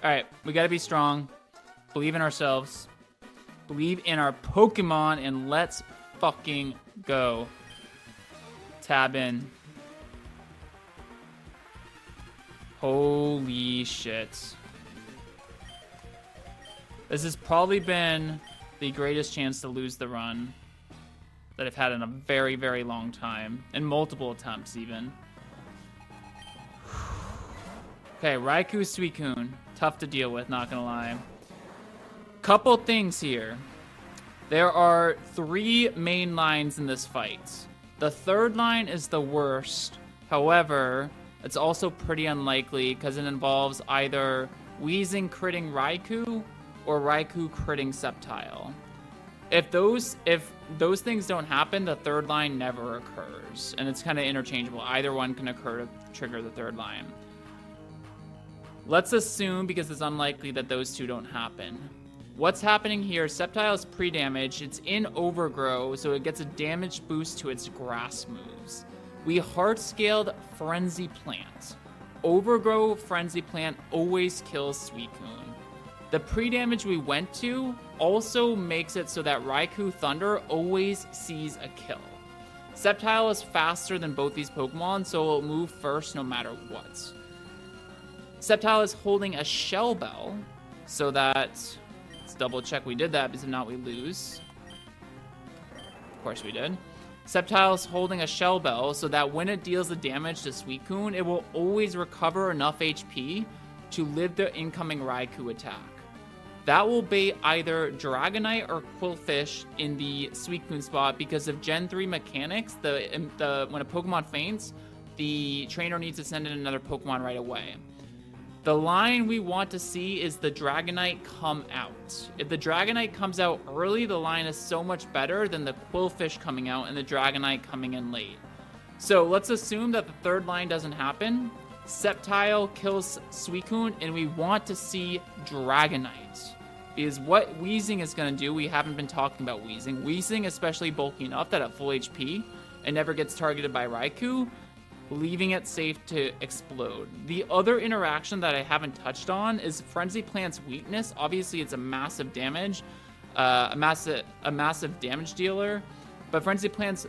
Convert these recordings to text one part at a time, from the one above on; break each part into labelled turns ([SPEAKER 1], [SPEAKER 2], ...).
[SPEAKER 1] Alright, we gotta be strong. Believe in ourselves. Believe in our Pokemon, and let's fucking go. Tab in. Holy shit. This has probably been the greatest chance to lose the run that I've had in a very, very long time. And multiple attempts, even. Okay, Raikou, Suicune. Tough to deal with, not gonna lie. Couple things here. There are 3 main lines in this fight. The third line is the worst. However, it's also pretty unlikely because it involves either Weezing critting Raikou or Raikou critting Sceptile. If those things don't happen, the third line never occurs. And it's kind of interchangeable. Either one can occur to trigger the third line. Let's assume, because it's unlikely, that those two don't happen. What's happening here, Sceptile is pre-damaged. It's in Overgrow, so it gets a damage boost to its grass moves. We hard-scaled Frenzy Plant. Overgrow Frenzy Plant always kills Suicune. The pre-damage we went to also makes it so that Raikou Thunder always sees a kill. Sceptile is faster than both these Pokemon, so it'll move first no matter what. Sceptile is holding a Shell Bell, so that... Let's double check we did that, because if not we lose. Of course we did. Sceptile is holding a Shell Bell, so that when it deals the damage to Suicune, it will always recover enough HP to live the incoming Raikou attack. That will be either Dragonite or Qwilfish in the Suicune spot, because of Gen 3 mechanics, when a Pokemon faints, the trainer needs to send in another Pokemon right away. The line we want to see is the Dragonite come out. If the Dragonite comes out early, the line is so much better than the Qwilfish coming out and the Dragonite coming in late. So let's assume that the third line doesn't happen. Sceptile kills Suicune, and we want to see Dragonite. Because what Weezing is going to do, we haven't been talking about Weezing. Weezing, especially bulky enough that at full HP, it never gets targeted by Raikou, leaving it safe to explode. The other interaction that I haven't touched on is Frenzy Plant's weakness. Obviously, it's a massive damage, a massive damage dealer, but Frenzy Plant's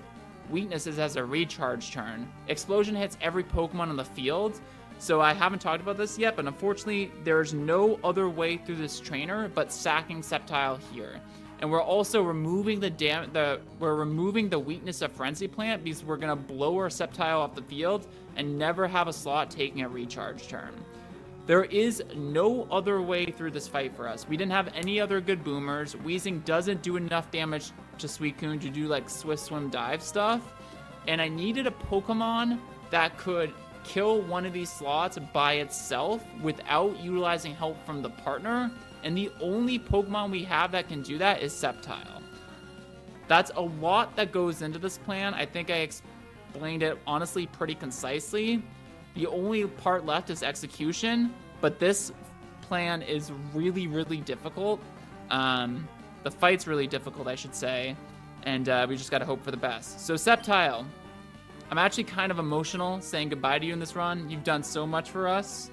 [SPEAKER 1] weakness is as a recharge turn. Explosion hits every Pokemon on the field, so I haven't talked about this yet, but unfortunately, there's no other way through this trainer but sacking Sceptile here. And we're also removing the weakness of Frenzy Plant, because we're gonna blow our Sceptile off the field and never have a slot taking a recharge turn. There is no other way through this fight for us. We didn't have any other good boomers. Weezing doesn't do enough damage to Suicune to do like Swift Swim Dive stuff. And I needed a Pokemon that could kill one of these slots by itself without utilizing help from the partner. And the only Pokemon we have that can do that is Sceptile. That's a lot that goes into this plan. I think I explained it honestly pretty concisely. The only part left is execution, but this plan is really, really difficult. The fight's really difficult, I should say, and we just gotta hope for the best. So Sceptile, I'm actually kind of emotional saying goodbye to you in this run. You've done so much for us.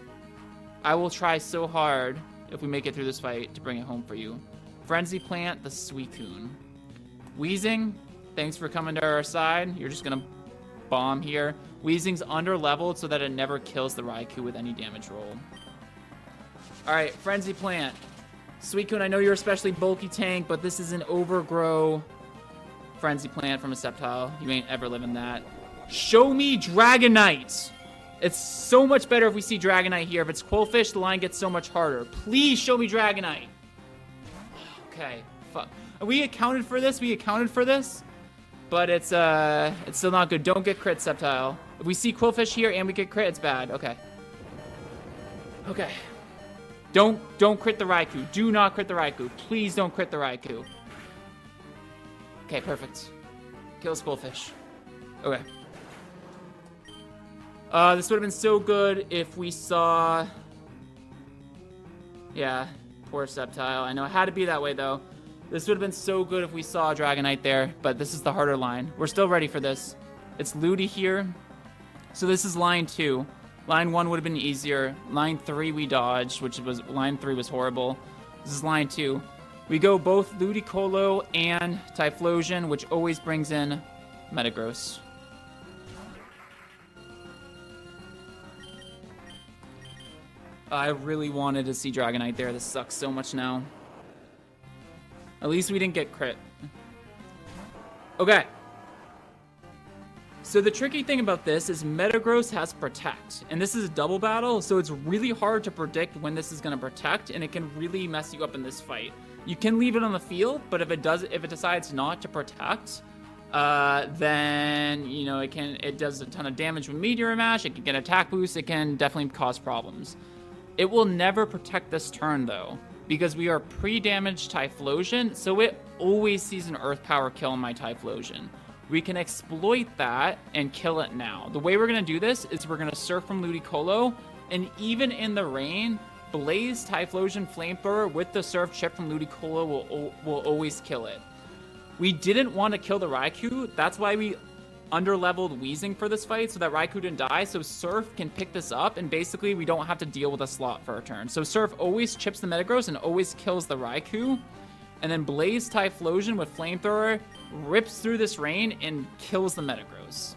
[SPEAKER 1] I will try so hard if we make it through this fight to bring it home for you. Frenzy Plant, the Suicune. Weezing, thanks for coming to our side. You're just gonna bomb here. Weezing's under-leveled so that it never kills the Raikou with any damage roll. Alright, Frenzy Plant. Suicune, I know you're especially bulky tank, but this is an Overgrow Frenzy Plant from a Sceptile. You ain't ever living that. Show me Dragonite! It's so much better if we see Dragonite here. If it's Qwilfish, the line gets so much harder. Please show me Dragonite. Okay, fuck. We accounted for this. We accounted for this. But it's still not good. Don't get crit, Sceptile. If we see Qwilfish here and we get crit, it's bad. Okay. Okay. Don't crit the Raikou. Do not crit the Raikou. Please don't crit the Raikou. Okay, perfect. Kills Qwilfish. Okay. This would have been so good if we saw... Yeah, poor Sceptile. I know it had to be that way, though. This would have been so good if we saw Dragonite there, but this is the harder line. We're still ready for this. It's Ludi here. So this is line 2. Line 1 would have been easier. Line 3 we dodged, line 3 was horrible. This is line 2. We go both Ludicolo and Typhlosion, which always brings in Metagross. I really wanted to see Dragonite there. This sucks so much now. At least we didn't get crit. Okay. So the tricky thing about this is Metagross has Protect, and this is a double battle, so it's really hard to predict when this is going to Protect, and it can really mess you up in this fight. You can leave it on the field, but if it decides not to Protect, then you know it does a ton of damage with Meteor Mash. It can get attack boost. It can definitely cause problems. It will never Protect this turn though, because we are pre-damaged Typhlosion, so it always sees an Earth Power kill on my Typhlosion. We can exploit that and kill it now. The way we're going to do this is we're going to Surf from Ludicolo, and even in the rain, Blaze, Typhlosion, Flamethrower with the Surf chip from Ludicolo will always kill it. We didn't want to kill the Raikou. That's why we under-leveled Weezing for this fight so that Raikou didn't die. So Surf can pick this up, and basically we don't have to deal with a slot for a turn. So Surf always chips the Metagross and always kills the Raikou. And then Blaze Typhlosion with Flamethrower rips through this rain and kills the Metagross.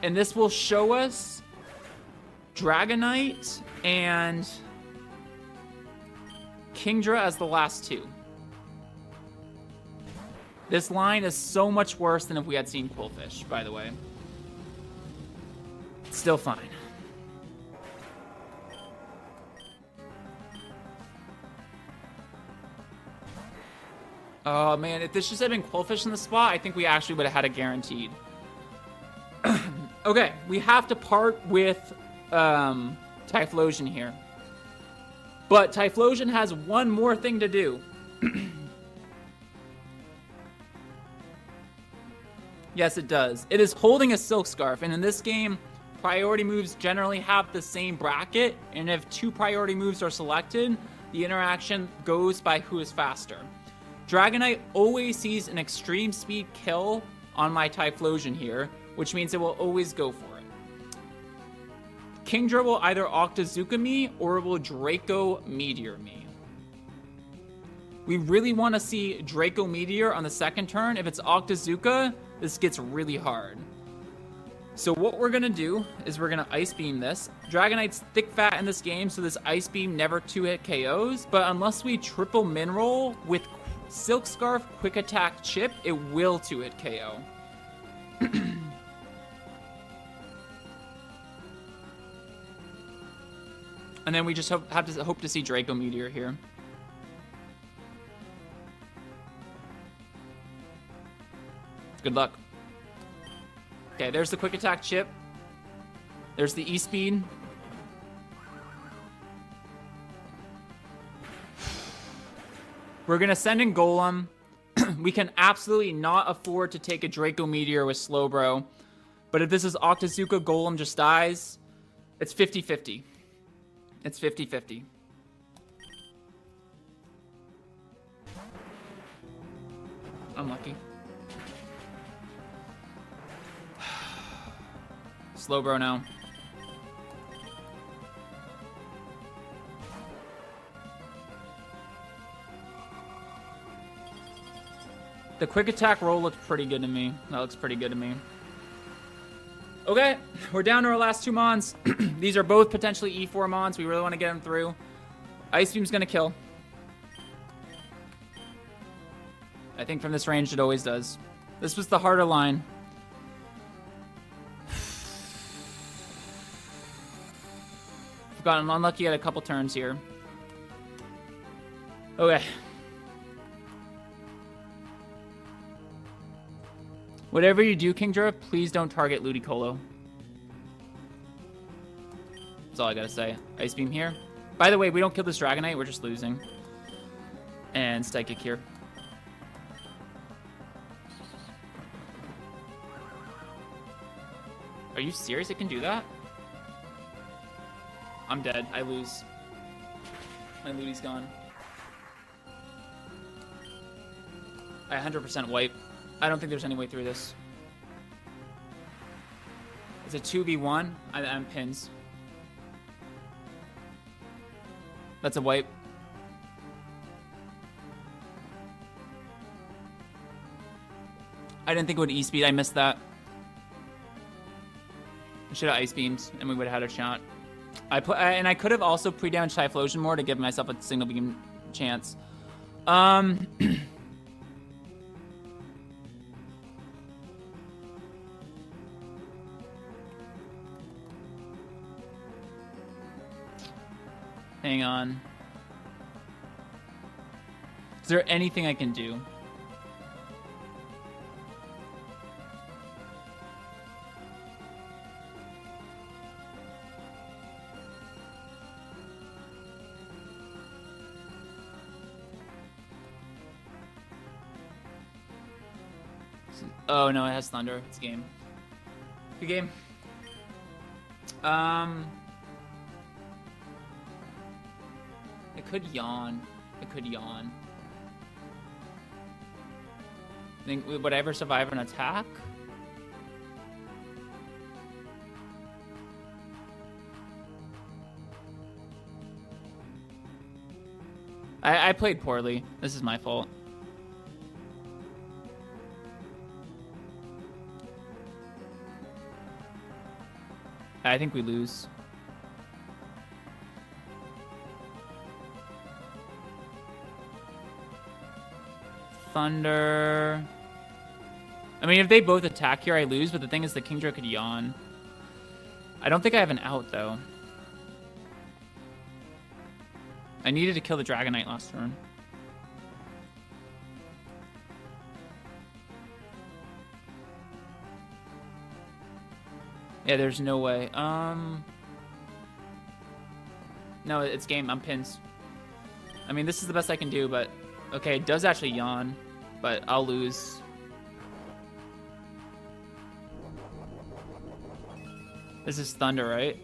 [SPEAKER 1] And this will show us Dragonite and Kingdra as the last two. This line is so much worse than if we had seen Quillfish, by the way. It's still fine. Oh man, if this just had been Quillfish in the spot, I think we actually would have had it guaranteed. Okay, we have to part with Typhlosion here. But Typhlosion has one more thing to do. Yes, it does. It is holding a Silk Scarf, and in this game, priority moves generally have the same bracket, and if two priority moves are selected, the interaction goes by who is faster. Dragonite always sees an extreme speed kill on my Typhlosion here, which means it will always go for it. Kingdra will either Octazooka me or it will Draco Meteor me. We really want to see Draco Meteor on the second turn. If it's Octazooka, this gets really hard. So what we're going to do is we're going to Ice Beam this. Dragonite's thick fat in this game, so this Ice Beam never 2-hit KOs, but unless we triple min roll with Silk Scarf, Quick Attack, Chip, it will 2-hit KO. And then we just hope to see Draco Meteor here. Good luck. Okay, there's the Quick Attack Chip. There's the E-Speed. We're going to send in Golem. We can absolutely not afford to take a Draco Meteor with Slowbro. But if this is Octazooka, Golem just dies. It's 50-50. It's 50-50. Unlucky. Slowbro now. The Quick Attack roll looks pretty good to me. That looks pretty good to me. Okay, we're down to our last two Mons. These are both potentially E4 Mons. We really want to get them through. Ice Beam's going to kill. I think from this range it always does. This was the harder line. We've gotten unlucky at a couple turns here. Okay. Whatever you do, Kingdra, please don't target Ludicolo. That's all I gotta say. Ice Beam here. By the way, we don't kill this Dragonite, we're just losing. And Psychic here. Are you serious it can do that? I'm dead. I lose. My Ludi's gone. I 100% wipe. I don't think there's any way through this. It's a 2v1. I'm pins. That's a wipe. I didn't think it would E-speed. I missed that. I should have ice beamed, and we would have had a shot. And I could have also pre-damaged Typhlosion more to give myself a signal beam chance. Hang on. Is there anything I can do? Oh no, it has Thunder. It's a game. Good game. It could yawn. It could yawn. I think would I ever survive an attack? I played poorly. This is my fault. I think we lose. Thunder. I mean, if they both attack here, I lose, but the thing is the Kingdra could yawn. I don't think I have an out, though. I needed to kill the Dragonite last turn. Yeah, there's no way. No, it's game. I'm pins. I mean, this is the best I can do, but... Okay, it does actually yawn, but I'll lose. This is Thunder, right?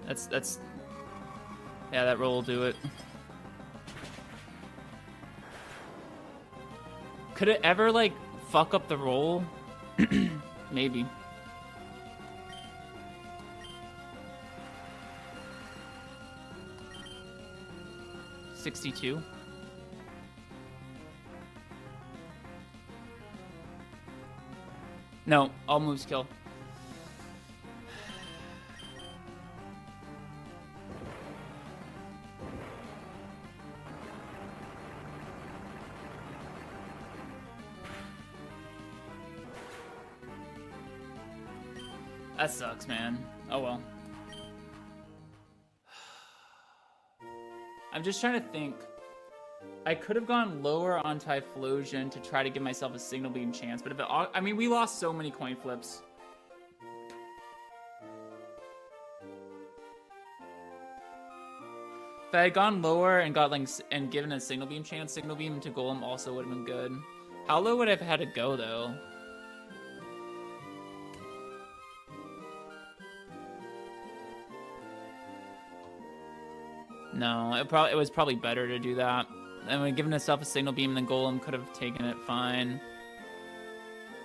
[SPEAKER 1] That's... Yeah, that roll will do it. Could it ever, like, fuck up the roll? Maybe. $62. No, all moves kill. That sucks, man. Oh well. I'm just trying to think. I could have gone lower on Typhlosion to try to give myself a signal beam chance, but if it, I mean, we lost so many coin flips. If I had gone lower and got like and given a signal beam chance, signal beam to Golem also would have been good. How low would I have had to go though? No, it was probably better to do that. I mean, giving itself a signal beam, then Golem could have taken it fine.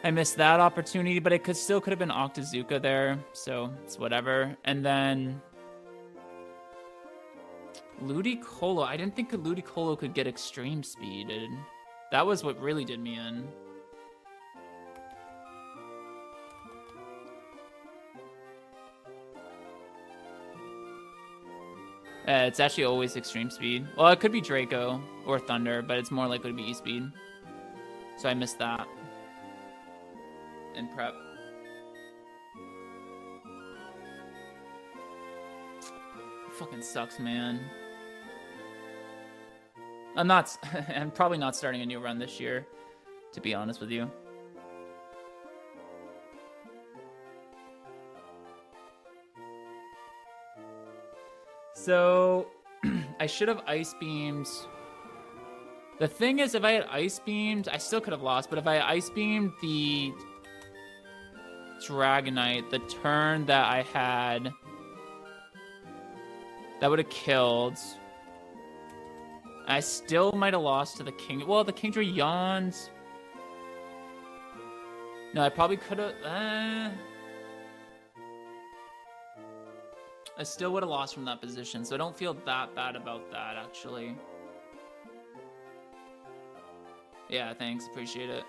[SPEAKER 1] I missed that opportunity, but it still could have been Octazooka there, so it's whatever. And then Ludicolo. I didn't think Ludicolo could get extreme speed, dude. That was what really did me in. It's actually always extreme speed. Well, it could be Draco or Thunder, but it's more likely to be E-speed. So I missed that. In prep. Fucking sucks, man. I'm probably not starting a new run this year, to be honest with you. So, I should have Ice Beamed. The thing is, if I had Ice Beamed, I still could have lost, but if I Ice Beamed the Dragonite, the turn that I had, that would have killed. I still might have lost to the King. Well, the Kingdra yawns. No, I probably could have. I still would have lost from that position, so I don't feel that bad about that, actually. Yeah, thanks. Appreciate it.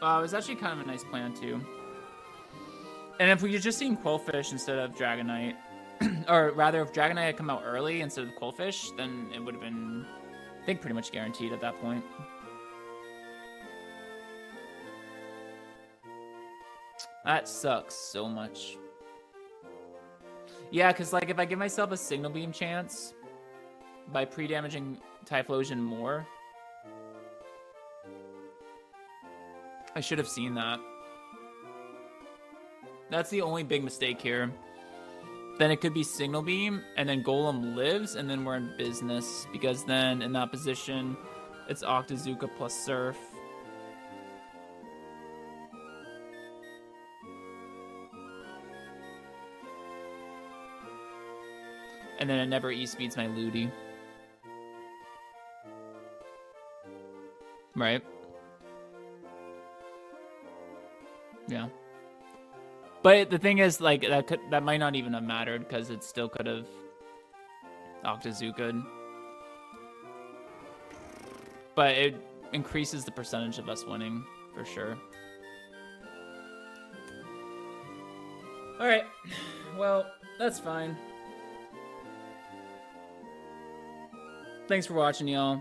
[SPEAKER 1] It was actually kind of a nice plan, too. And if we had just seen Quillfish instead of Dragonite, or rather, if Dragonite had come out early instead of Quillfish, then it would have been, I think, pretty much guaranteed at that point. That sucks so much. Yeah, because, like, if I give myself a Signal Beam chance by pre-damaging Typhlosion more, I should have seen that. That's the only big mistake here. Then it could be Signal Beam, and then Golem lives, and then we're in business. Because then, in that position, it's Octazooka plus Surf. And then it never E-speeds my Ludi. Right? Yeah. But the thing is, like, that might not even have mattered, because it still could have Octazooka. But it increases the percentage of us winning, for sure. Alright. Well, that's fine. Thanks for watching, y'all.